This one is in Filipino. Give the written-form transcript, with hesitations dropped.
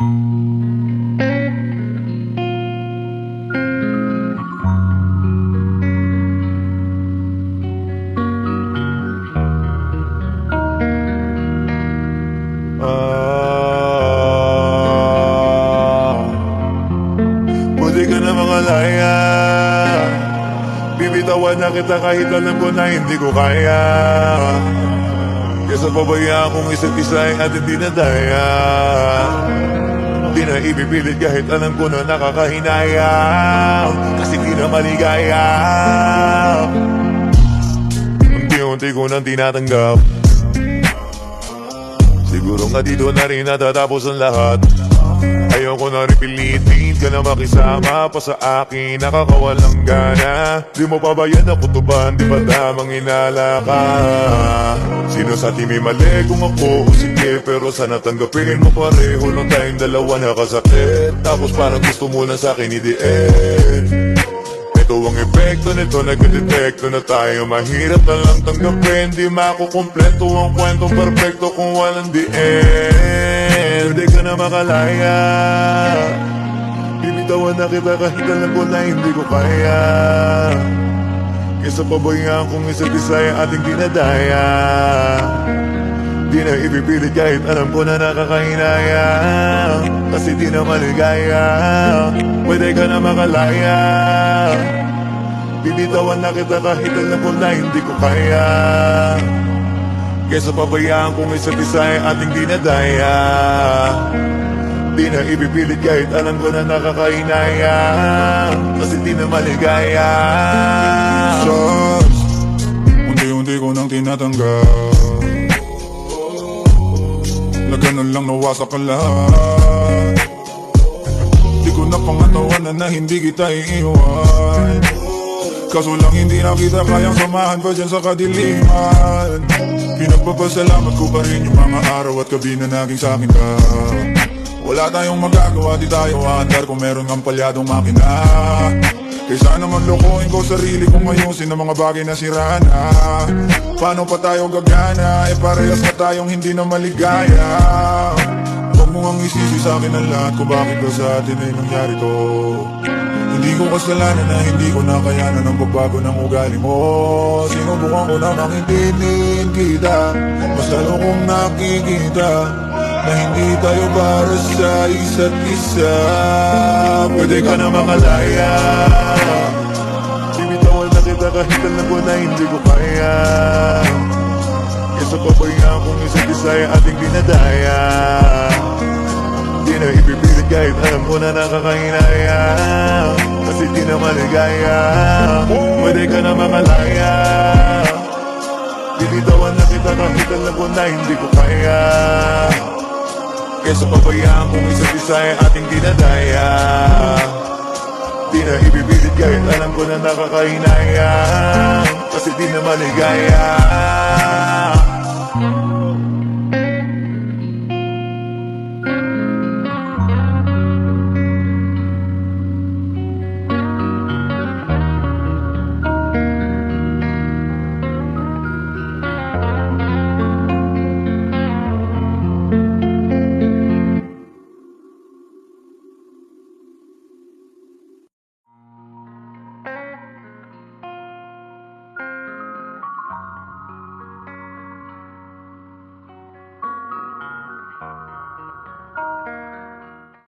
Buti ka na makalaya. Bibitawan na kita kahit alam ko na hindi ko kaya. Kesa pabayaan kong isa't isa ay ating dinadaya. Di na ibipilit kahit alam ko na nakakahinaya. Kasi di na maligaya. Unti-unti ko nang tinatanggap. Siguro nga dito na rin natatapos ang lahat. Ayoko na rin pilitin ka na makisama pa sa akin, nakakawalang gana. Di mo pa ba yan nakutuban, di ba damang inala ka? Sino sa atin may mali kung ako o sige, pero sana tanggapin mo pareho lang tayong dalawa nakasakit. Tapos parang gusto mo na sa akin i-end. Ito ang epekto nito, nag-detekto na tayo. Mahirap na lang tanggapin, di makukumpleto ang kwentong perfecto kung walang the end. Pwede ka na makalaya. Bibitawan na kita kahit alam ko na hindi ko kaya. Kesa pabayaan kung isa't isa ay ating dinadaya. Di na ipipilit kahit alam ko na nakakahinaya. Kasi di na maligaya. Pwede ka na makalaya. Bibitawan na kita kahit alam ko na hindi ko kaya. Kesa pabayaan kung isa't isa ay ating dinadaya. Di na ipipilit kahit alam ko na nakakahinaya. Kasi di na maligaya. Shots, unti-unti ko nang tinatanggap. Na ganun lang nawasak ang lahat. Di ko na pangatawanan na hindi kita iiwan. Kaso lang hindi na kita kayang samahan pa dyan sa kadiliman. Pinagpapasalamat ko pa rin yung mga araw at gabi na naging sa'kin ka. Wala tayong magagawa, di tayo aandar kung meron ng palyadong makina. Kaysa naman lokohin ko sarili kong ayusin ang mga bagay na sira na. Paano pa tayo gagana, parehas na tayong hindi na maligaya. Huwag mo ang isisi sa'kin ang lahat kung bakit ba sa atin ay nangyari to. Hindi ko kasalanan na hindi ko nakayanan ang pagbago ng ugali mo. Sinubukan ko na makintindihin kita, mas lalo kong nakikita na hindi tayo para sa isa't isa. Pwede ka na makalaya. Bibitawan na kita kahit alam ko na hindi ko kaya. Kesa pabayaan kung isa't isa ay ating dinadaya. Di na ipipilit kahit alam ko na nakakahinaya. Kasi di na maligaya. Pwede ka na makalaya. Bibitawan na kita kahit alam ko na hindi ko kaya. Kesa pabayaan kung isa't isa ay ating dinadaya. Di na ibibilit kahit alam ko na nakakahinaya. Kasi di na maligaya.